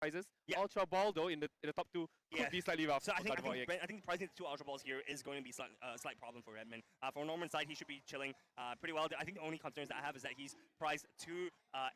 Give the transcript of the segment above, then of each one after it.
prizes. Yeah. Ultra Ball, though, in the top two could be slightly rough. So I think Gardevoird. I think pricing the 2 Ultra Balls here is going to be a slight problem for Edmund. For Norman's side, he should be chilling pretty well. I think the only concerns that I have is that he's priced 2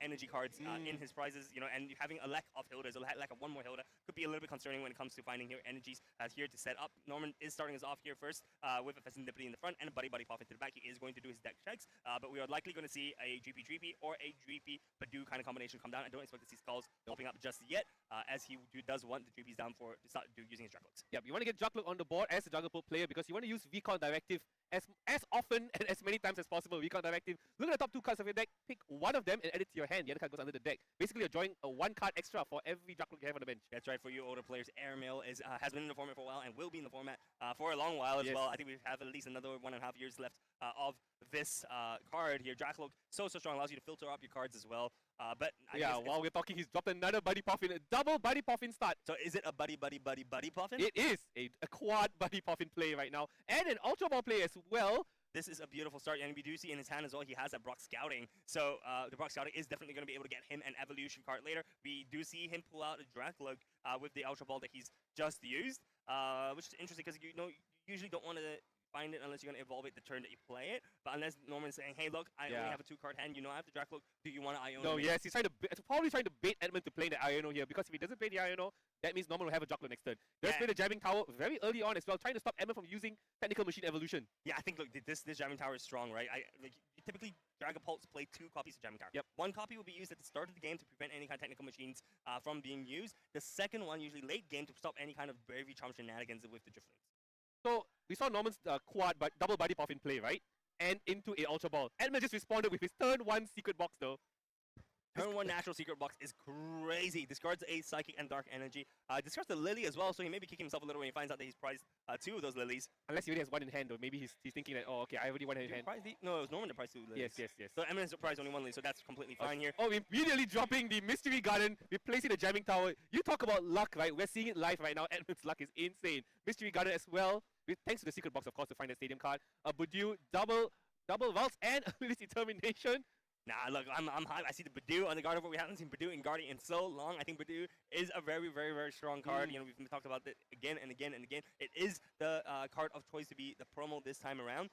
energy cards in his prizes, you know, and having a lack of Hildas, a lack of one more Hilda, could be a little bit concerning when it comes to finding here energies here to set up. Norman is starting us off here first with a Pheasantipity in the front and a Buddy Puff into the back. He is going to do his deck checks, but we are likely going to see a Dreepy or a Dreepy Badoo kind of combination come down. I don't expect to see Skulls popping up just yet, as he does want the Dreepies down to start using his Draglooks. Yep, you want to get Dragapult on the board as a Dragapult player because you want to use VCon Directive as often and as many times as possible. VCon Directive. Look at the top 2 cards of your deck. Pick one of them and add it to your hand. The other card goes under the deck. Basically, you're drawing a 1 card extra for every Dragapult you have on the bench. That's right. For you older players, Airmail has been in the format for a while and will be in the format for a long while as well. I think we have at least another 1.5 years left of this card here. Dragapult so strong, allows you to filter up your cards as well. But while we're talking, he's dropped another Buddy Puffin, a double Buddy Puffin start. So is it a Buddy Puffin? It is a quad Buddy Puffin play right now, and an Ultra Ball play as well. This is a beautiful start, and we do see in his hand as well, he has that Brock Scouting. So the Brock Scouting is definitely going to be able to get him an evolution card later. We do see him pull out a Draglook with the Ultra Ball that he's just used, which is interesting because you usually don't want to find it unless you're going to evolve it the turn that you play it. But unless Norman's saying, hey, look, I only have a 2-card hand, you know I have the Draglook, do you want to Iono? No, yes, he's probably trying to bait Edmund to play the Iono here, because if he doesn't play the Iono, that means Norman will have a Draglook next turn. Does play the Jamming Tower very early on as well, trying to stop Edmund from using Technical Machine Evolution. Yeah, I think, look, this Jamming Tower is strong, right? Typically, Dragapults play 2 copies of Jamming Tower. Yep. 1 copy will be used at the start of the game to prevent any kind of technical machines from being used. The second one, usually late game, to stop any kind of Bravery Charm shenanigans with the Driftlings. So, we saw Norman's quad, but double Buddy Puff in play, right? And into a Ultra Ball. Edmund just responded with his turn 1 Secret Box, though. Turn 1 natural Secret Box is crazy. Discards a Psychic and Dark Energy. Discards the Lily as well, so he may be kicking himself a little when he finds out that he's prized 2 of those Lilies. Unless he already has 1 in hand, though. Maybe he's thinking that, oh, okay, I already 1 in hand. No, it was Norman that prized 2 Lilies. Yes. So Eminence prized only 1 Lily, so that's completely fine here. Oh, immediately dropping the Mystery Garden, replacing the Jamming Tower. You talk about luck, right? We're seeing it live right now. Edmund's luck is insane. Mystery Garden as well. Thanks to the Secret Box, of course, to find that Stadium card. Badoo, double Vaults, and Ability Determination. Nah, look, I'm hyped. I see the Badoo on the Gardevoird. We haven't seen Badoo in Guardian in so long. I think Badoo is a very strong card. You know, we've talked about it again and again and again. It is the card of choice to be the promo this time around.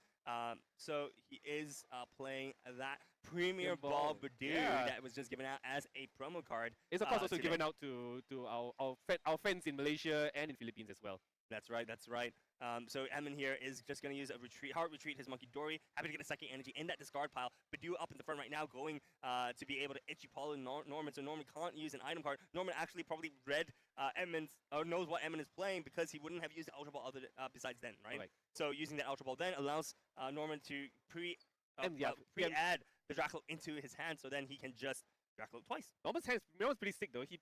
So he is playing that Premier Ball Badoo that was just given out as a promo card. It's of course also given out to our friends in Malaysia and in Philippines as well. That's right. So Edmund here is just going to use a hard retreat his Monkey Dory. Happy to get a second energy in that discard pile. Badoo up in the front right now, going to be able to itchy Paul and Norman. So Norman can't use an item card. Norman actually probably read Edmund's, or knows what Edmund is playing, because he wouldn't have used the Ultra Ball besides then, right? So using that Ultra Ball then allows Norman to pre-add the Dragapult into his hand, so then he can just Dragapult twice. Norman's pretty sick though. He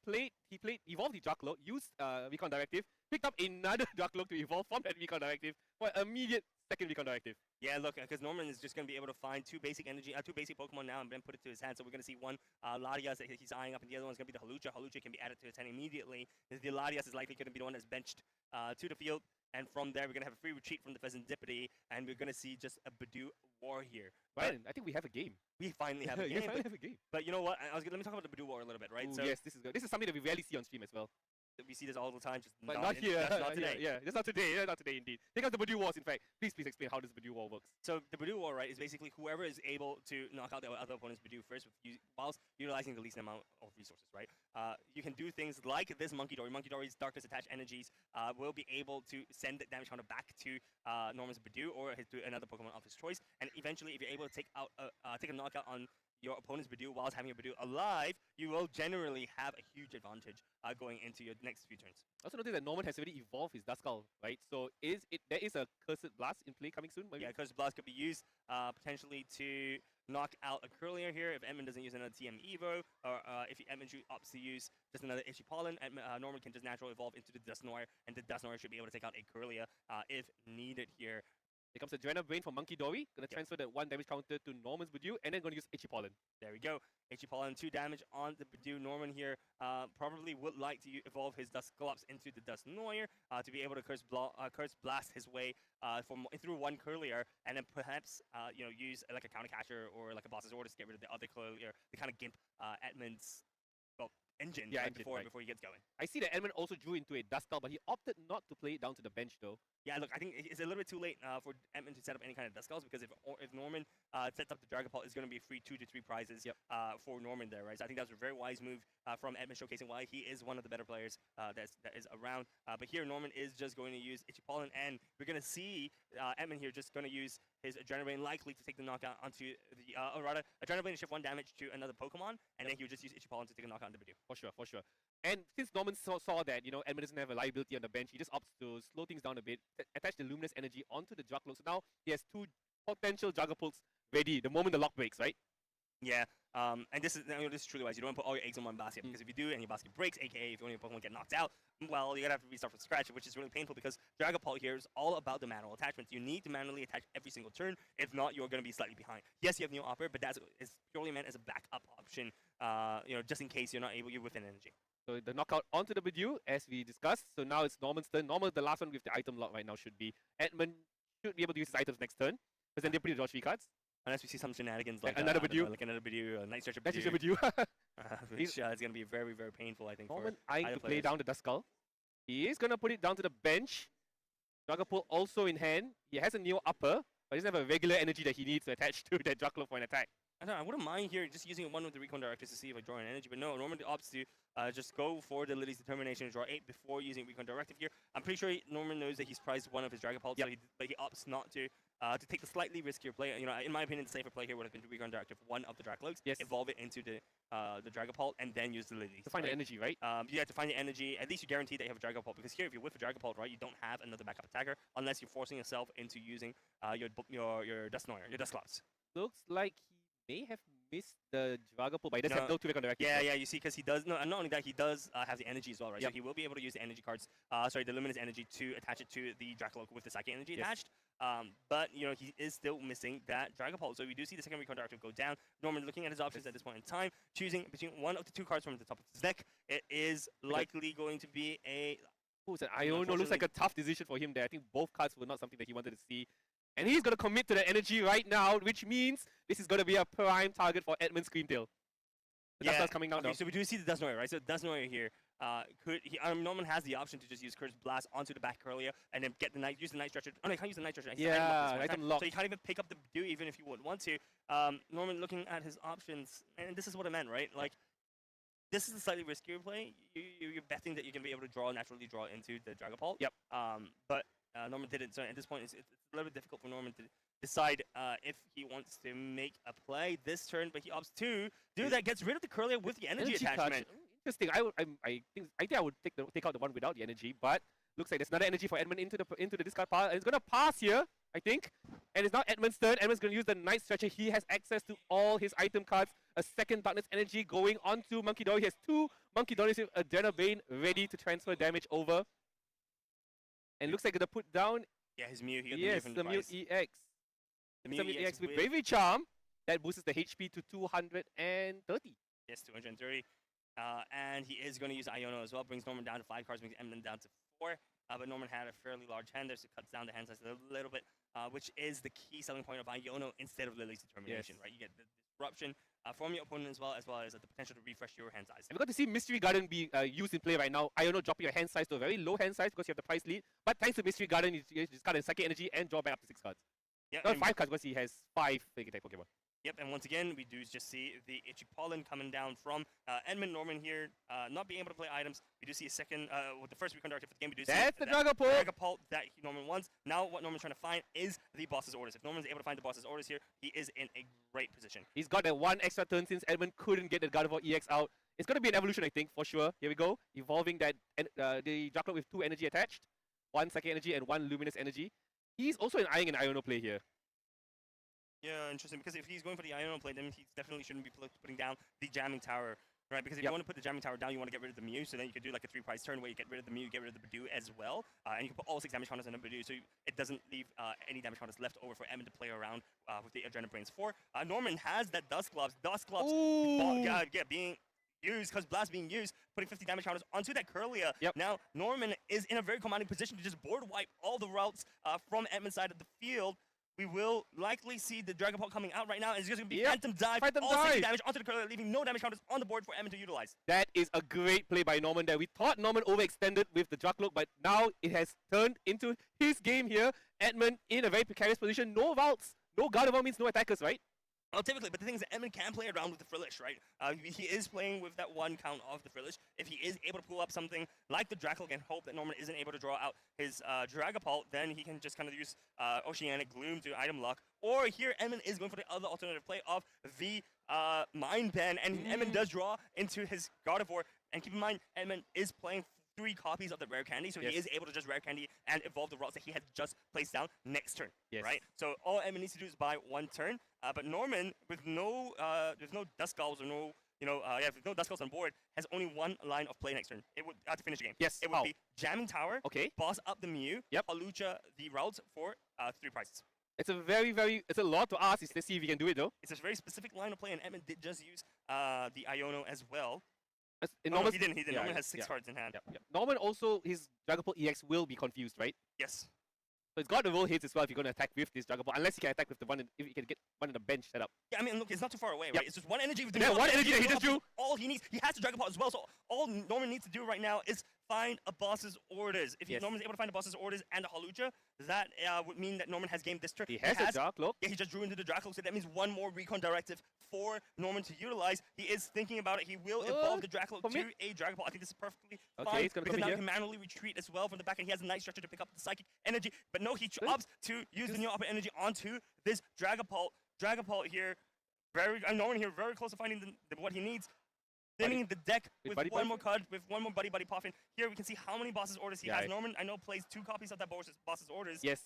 evolved the Dragapult, used Recon Directive, picked up another Dragapult to evolve from that Recon Directive for immediate second Recon Directive. Yeah, look, because Norman is just going to be able to find 2 basic Pokemon now and then put it to his hand. So we're going to see one Latias that he's eyeing up, and the other one's going to be the Hawlucha. Hawlucha can be added to his hand immediately. The Latias is likely going to be the one that's benched to the field. And from there, we're going to have a free retreat from the Pheasantipity, and we're going to see just a Badoo war here. Ryan, I think we have a game. We finally have a game. But you know what? Let me talk about the Badoo war a little bit, right? Ooh, so yes, this is good. This is something that we rarely see on stream as well. We see this all the time, just but not here. Not today. Just not today. Not today, indeed. Take out the Badoo Wars, in fact. Please explain how this Badoo War works. So the Badoo War, right, is basically whoever is able to knock out the other opponent's Badoo first whilst utilizing the least amount of resources, right? You can do things like this Monkey Dory. Monkey Dory's Darkest Attached Energies will be able to send the damage counter back to Norman's Badoo or to another Pokemon of his choice. And eventually, if you're able to take a knockout on your opponent's Badoo whilst having your Badoo alive, you will generally have a huge advantage going into your next few turns. Also notice that Norman has already evolved his Duskull, right? So there is a Cursed Blast in play coming soon, maybe? Yeah, Cursed Blast could be used potentially to knock out a Curlier here if Edmund doesn't use another TM Evo, or if Edmund opts to use just another Itchy Pollen, Norman can just naturally evolve into the Dusknoir, and the Dusknoir should be able to take out a Curlier if needed here. Here comes the Adrenal Brain from Monkey Dory. Gonna transfer that 1 damage counter to Norman's Badoo, and then gonna use Itchy Pollen. There we go. Itchy Pollen, 2 damage on the Badoo. Norman here probably would like to evolve his Dusclops into the Dusknoir to be able to Curse Blast his way through 1 Curlier, and then perhaps use like a Counter Catcher or like a Boss's Order to get rid of the other Curlier, the kind of gimp Edmund's engine, Yeah, right, engine, before right. before he gets going. I see that Edmund also drew into a Duskull, but he opted not to play it down to the bench though. Yeah, look, I think it's a little bit too late for Edmund to set up any kind of Duskulls, because if Norman sets up the Dragapult, it's going to be free 2 to 3 prizes for Norman there, right? So I think that was a very wise move from Edmund, showcasing why he is one of the better players that is around. But here Norman is just going to use Ichipollen, and we're going to see Edmund here just going to use his Adrenaline, likely to take the knockout onto the, or rather, Adrenaline to shift 1 damage to another Pokemon, and then he would just use Ichipollen to take a knockout on the video. For sure, for sure. And since Norman saw that, you know, Edmund doesn't have a liability on the bench, he just opts to slow things down a bit, attach the Luminous Energy onto the Dragapult. So now he has 2 potential Dragapults ready the moment the lock breaks, right? Yeah, and this is truly wise. You don't want to put all your eggs in one basket, because if you do and your basket breaks, aka if one of your Pokemon get knocked out, well, you're going to have to restart from scratch, which is really painful, because Dragapult here is all about the manual attachments. You need to manually attach every single turn. If not, you're going to be slightly behind. Yes, you have Neo Opera, but that's purely meant as a backup option, you know, just in case you're not able, you're within energy. So the knockout onto the Bidoof, as we discussed. So now it's Norman's turn. Norman, the last one with the item lock right now, should be. Edmund should be able to use his items next turn, because then they're pretty draw 3 cards. Unless we see some shenanigans like another Bidoof. like another Bidoof, a Night Stretcher That's Bidoof, usually Bidoof. which is going to be very, very painful, I think, Norman for eyeing either to play players. down the Duskull. He is going to put it down to the bench. Dragapult also in hand. He has a Neo Upper, but he doesn't have a regular energy that he needs to attach to that Dragapult for an attack. I don't know, I wouldn't mind here just using one of the Recon Directors to see if I draw an energy, but no, Norman opts to just go for the Lily's Determination and draw 8 before using Recon Directive here. I'm pretty sure Norman knows that he's prized one of his Dragapults, but he opts not to take the slightly riskier play. You know, in my opinion, the safer play here would have been to Recon Directive one of the Draglugs, evolve it into the Dragapult, and then use the Lilies. To find the energy, right? You have to find the energy. At least you guarantee that you have a Dragapult, because here, if you're with a Dragapult, right, you don't have another backup attacker unless you're forcing yourself into using your Dusknoir, your Dusclops. Looks like he may have missed the Dragapult, but he doesn't have no 2 Recon Directives. Yeah, you see, because he does, and not only that, he does have the energy as well, right? Yep. So he will be able to use the energy cards, the Luminous Energy, to attach it to the Dracoloak with the Psychic Energy attached. But, you know, he is still missing that Dragapult. So we do see the second Recon Directive go down. Norman, looking at his options at this point in time, choosing between one of the 2 cards from the top of his deck. It is likely going to be a... Oh, it's an Iono. Looks like a tough decision for him there. I think both cards were not something that he wanted to see. And he's going to commit to the energy right now, which means this is going to be a prime target for Edmund Screamtail. The Duskull's coming down now. So we do see the Dusknoir, right? So Dusknoir here, Norman has the option to just use Curse Blast onto the back Curlia and then use the Night Stretcher. Oh no, he can't use the Night Stretcher. Item lock. So he can't even pick up the Bidoof even if you would want to. Norman looking at his options, and this is what I meant, right? Like, this is a slightly riskier play. You're betting that you're going to be able to naturally draw into the Dragapult. Yep. But Norman didn't. So at this point, it's a little bit difficult for Norman to decide if he wants to make a play this turn, but he opts to do that. Gets rid of the Curlia with the energy attachment. Interesting. I think I would take out the one without the energy, but looks like there's another energy for Edmund into the discard pile, and it's gonna pass here, I think. And it's now Edmund's turn. Edmund's gonna use the Night Stretcher. He has access to all his item cards. A second Darkness Energy going onto Monkey Dory. He has 2 Monkey Dories with Adrenabane ready to transfer damage over. And looks like gonna put down. Yeah, his Mew. He got the Mew EX. The Mew EX with Bravery Charm. That boosts the HP to 230. Yes, 230. And he is going to use Iono as well. Brings Norman down to 5 cards, brings Eminem down to 4. But Norman had a fairly large hand there, so it cuts down the hand size a little bit, which is the key selling point of Iono instead of Lily's Determination, right? You get the disruption from your opponent as well as the potential to refresh your hand size. And we're going to see Mystery Garden be used in play right now. Iono dropping your hand size to a very low hand size because you have the price lead. But thanks to Mystery Garden, you discard a Psychic Energy and draw back up to 6 cards. Yeah, not 5 cards because he has 5 Fake type Pokemon. Yep, and once again, we do just see the Ichipollen coming down from Edmund Norman here, not being able to play items. We do see a second, with the first Recon Directive for the game, we do see that's the Dragapult! Dragapult that Norman wants. Now what Norman's trying to find is the boss's orders. If Norman's able to find the boss's orders here, he is in a great position. He's got that 1 extra turn since Edmund couldn't get the Gardevoird EX out. It's going to be an evolution, I think, for sure. Here we go. Evolving that the Dracloak with 2 energy attached. 1 Psychic Energy and 1 Luminous Energy. He's also eyeing an Iono play here. Yeah, interesting, because if he's going for the Iono play, then he definitely shouldn't be putting down the Jamming Tower, right? Because if you want to put the Jamming Tower down, you want to get rid of the Mew, so then you could do like a 3-prize turn where you get rid of the Mew, get rid of the Bidoof as well, and you can put all 6 damage counters on the Bidoof, so it doesn't leave any damage counters left over for Edmund to play around with the Adrenabrains 4. Norman has that Dusclops. Being used, because Blast being used, putting 50 damage counters onto that Curlia. Now, Norman is in a very commanding position to just board wipe all the routes from Edmund's side of the field. we will likely see the Dragapult coming out right now. It's just going to be Yep. Phantom Dive, Phantom all 60 Dive. damage onto the curler, leaving no damage counters on the board for Edmund to utilize. That is a great play by Norman there. We thought Norman overextended with the Dragapult, but now it has turned into his game here. Edmund in a very precarious position. No vaults, no Gardevoird means no attackers, right? Well, typically, but the thing is that Edmund can play around with the Frillish, right? He is playing with that one count of the Frillish. If he is able to pull up something like the Dracolic and hope that Norman isn't able to draw out his Dragapult, then he can just kind of use Oceanic Gloom to item lock. Or here, Edmund is going for the other alternative play of the Mind Pen, and Edmund does draw into his Gardevoird. And keep in mind, Edmund is playing 3 copies of the rare candy, so he is able to just rare candy and evolve the routes that he had just placed down next turn, right? So all Edmund needs to do is buy 1 turn, but Norman, with no Duskulls or no, with no Duskulls on board, has only 1 line of play next turn. It would to finish the game. Yes. It would be Jamming Tower, Okay. boss up the Mew, Yep. Halucha the routes for 3 prizes. It's a it's a lot to ask. Let's see if we can do it though. It's a very specific line of play, and Edmund did just use the Iono as well. No, he didn't. Yeah, Norman has 6 cards in hand. Norman also, his Dragapult EX will be confused, right? Yes. So it's got to roll hits as well if you're going to attack with this Dragapult, unless you can attack with the one, if you can get one in the bench set up. Yeah, I mean, look, it's not too far away, right? Yep. It's just 1 energy with the Yeah, 1 energy that he just drew. All he needs, he has the Dragapult as well, so all Norman needs to do right now is find a boss's orders. If Norman's able to find a boss's orders and a Halucha, that would mean that Norman has gamed this turn. He has a Dracloak. Yeah, he just drew into the Dracloak, so that means 1 more recon directive for Norman to utilize. He is thinking about it. He will evolve the Dracloak to a Dragapult. I think this is perfectly fine, he's gonna because come now in he can manually retreat as well from the back, and he has a nice structure to pick up the Psychic Energy. But no, he opts to use the Neo Upper Energy onto this Dragapult. Dragapult here, Norman here, very close to finding what he needs. Thinning the deck with one more card, with 1 more Buddy Puffin. Here we can see how many boss's orders he has. Norman, I know, plays 2 copies of that boss's orders. Yes.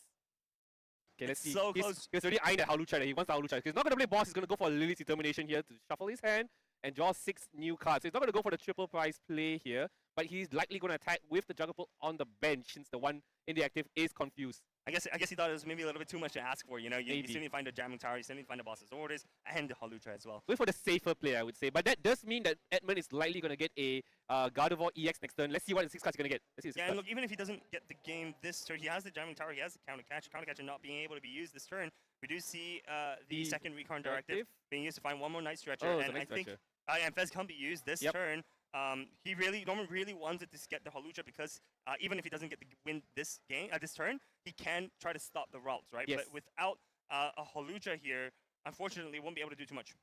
Okay, let's see. So close. He's already eyeing that Halucha. He wants the Halucha. He's not going to play boss. He's going to go for a Lily's Determination here to shuffle his hand and draw 6 new cards. So he's not going to go for the triple prize play here, but he's likely going to attack with the Dragapult on the bench since the one in the active is confused. I guess he thought it was maybe a little bit too much to ask for. You still need to find the Jamming Tower, you still need to find the boss's orders, and the Halucha as well. Wait for the safer play, I would say. But that does mean that Edmund is likely going to get a Gardevoird EX next turn. Let's see what the 6 cards he's going to get. Let's see and look, even if he doesn't get the game this turn, he has the Jamming Tower, he has the Counter Catcher not being able to be used this turn. We do see the second Recon Directive being used to find 1 more Night Stretcher. Oh, and I think and Fez can't be used this turn. Norman really wanted to get the Halucha because even if he doesn't get the win this game, this turn, he can try to stop the routes, right? Yes. But without a Halucha here, unfortunately, won't be able to do too much.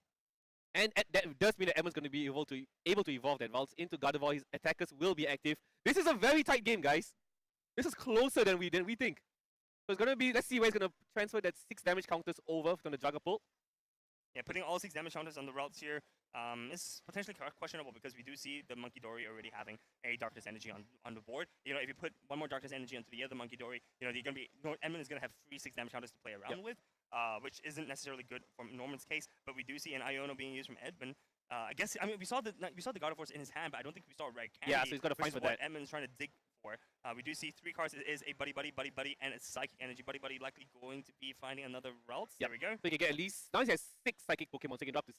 And that does mean that Edmund's going to be able to evolve that Vaults into Gardevoird. His attackers will be active. This is a very tight game, guys. This is closer than we think. So it's going to be, let's see where he's going to transfer that 6 damage counters over from the Dragapult. Yeah, putting all 6 damage counters on the routes here is potentially questionable because we do see the Monkey Dory already having a Darkness Energy on the board. If you put 1 more Darkness Energy onto the other Monkey Dory, Edmund is going to have 3 6 damage counters to play around with, which isn't necessarily good from Norman's case. But we do see an Iono being used from Edmund. We saw the Gardevoirds in his hand, but I don't think we saw Red Candy. Yeah, so he's got to find for that. Edmund's trying to dig for. We do see 3 cards. It is a Buddy, and it's Psychic Energy. Buddy likely going to be finding another route. There we go. So he can get at least, now he has 6 Psychic Pokemon, so he can drop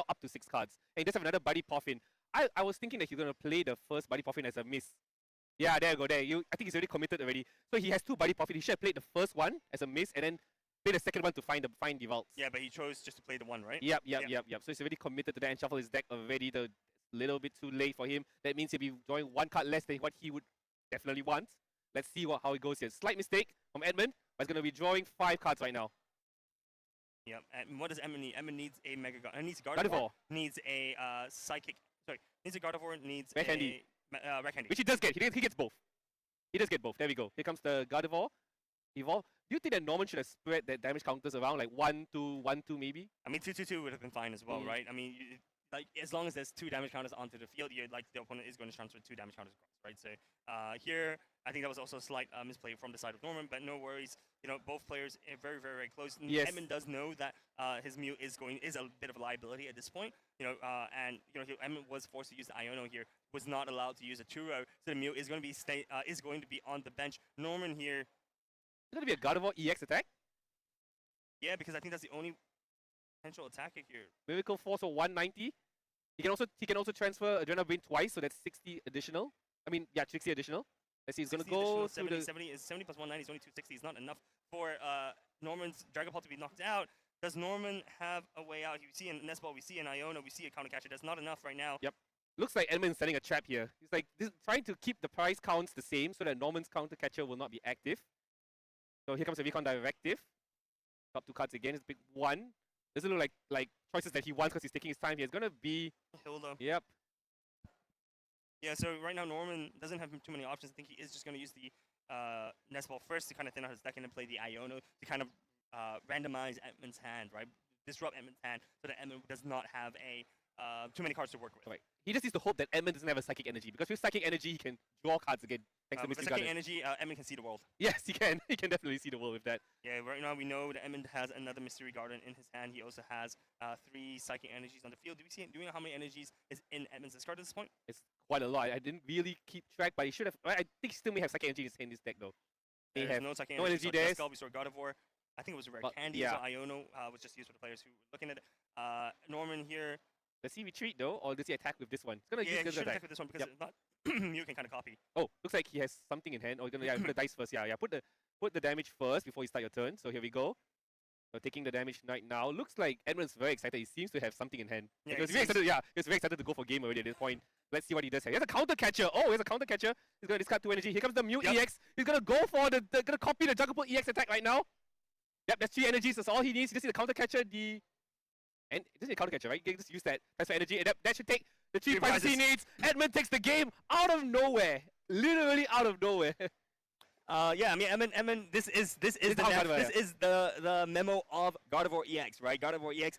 up to 6 cards. And he does have another Buddy Puffin. I was thinking that he's going to play the first Buddy Puffin as a miss. Yeah, there you go, there. I think he's already committed already. So he has 2 Buddy Puffin. He should have played the first one as a miss, and then play the second one to find the vaults. Yeah, but he chose just to play the one, right? Yep. So he's already committed to that and shuffle his deck already. A little bit too late for him. That means he'll be drawing 1 card less than what he would definitely want. Let's see how it goes here. Slight mistake from Edmund, but he's going to be drawing 5 cards right now. Yeah, and what does Edmund need? Edmund needs a Mega Gardevoird. Needs a Gardevoird. Needs a Psychic. Sorry, needs a Gardevoird. Needs Red Candy. Red Candy. Which he does get. He gets both. He does get both. There we go. Here comes the Gardevoird. Evolve. Do you think that Norman should have spread that damage counters around like 1, 2, 1, 2 maybe? I mean, 2, 2, 2 would have been fine as well, right? I mean, as long as there's 2 damage counters onto the field, the opponent is going to transfer 2 damage counters across, right? So here, I think that was also a slight misplay from the side of Norman, but no worries. Both players are very, very, very close. Yes. Edmund does know that his Mew is a bit of a liability at this point. Edmund was forced to use the Iono here, was not allowed to use a Churro, so the Mew is going to be on the bench. Norman here. Is going to be a Gardevoird EX attack? Yeah, because I think that's the only potential attacker here. Miracle Force of 190. He can also transfer Adrenaline Brain twice, so that's 60 additional. 60 additional. Let's see, he's going to go 70 plus 190 is only 260. It's not enough for Norman's Dragapult to be knocked out. Does Norman have a way out? You see an Nestball, we see an Iona, we see a counter catcher. That's not enough right now. Yep. Looks like Edmund's setting a trap here. He's like trying to keep the price counts the same so that Norman's counter catcher will not be active. So here comes a recon directive. Top 2 cards again. It's big 1. Doesn't look like choices that he wants because he's taking his time here. It's gonna be Hilda. Yep. Yeah, so right now Norman doesn't have too many options. I think he is just gonna use the Nestball first to kind of thin out his deck and then play the Iona to kind of randomize Edmund's hand, right? Disrupt Edmund's hand so that Edmund does not have a too many cards to work with. Right. He just needs to hope that Edmund doesn't have a psychic energy because with psychic energy he can draw cards again. Thanks to With Mystery psychic Garden. energy, Edmund can see the world. Yes, he can. He can definitely see the world with that. Yeah, right now we know that Edmund has another Mystery Garden in his hand. He also has 3 psychic energies on the field. Do we know how many energies is in Edmund's discard at this point? It's quite a lot. I didn't really keep track, but he should have. I think he still may have psychic energy in his deck though. They There's have no psychic no energy energy. there. Skull, we saw Gardevoird. I think it was a rare But, candy. yeah. So Iono was just used for the players who were looking at it. Norman here. Does he retreat though, or does he attack with this one? He's gonna Yeah, he use should attack. attack with this one because Yep. if not, you can kind of copy. Oh, looks like he has something in hand. Oh, gonna put the dice first. Yeah. Put the damage first before you start your turn. So here we go. So taking the damage right now. Looks like Edmund's very excited. He seems to have something in hand. Yeah, he was very excited. Yeah, he was very excited to go for game already at this point. Let's see what he does here. He has a counter catcher. Oh, he has a counter catcher. He's gonna discard 2 energy. Here comes the Mew Yep. EX. He's gonna go for gonna copy the Dragapult EX attack right now. Yep, that's 3 energies. That's all he needs. He just needs the counter catcher. And this is a counter catcher, right? You can just use that. That's for energy. And that should take the 3 prizes he needs. Edmund takes the game out of nowhere. Literally out of nowhere. Yeah, I mean, Edmund, this is how Gardevoird, the memo of Gardevoird EX, right? Gardevoird EX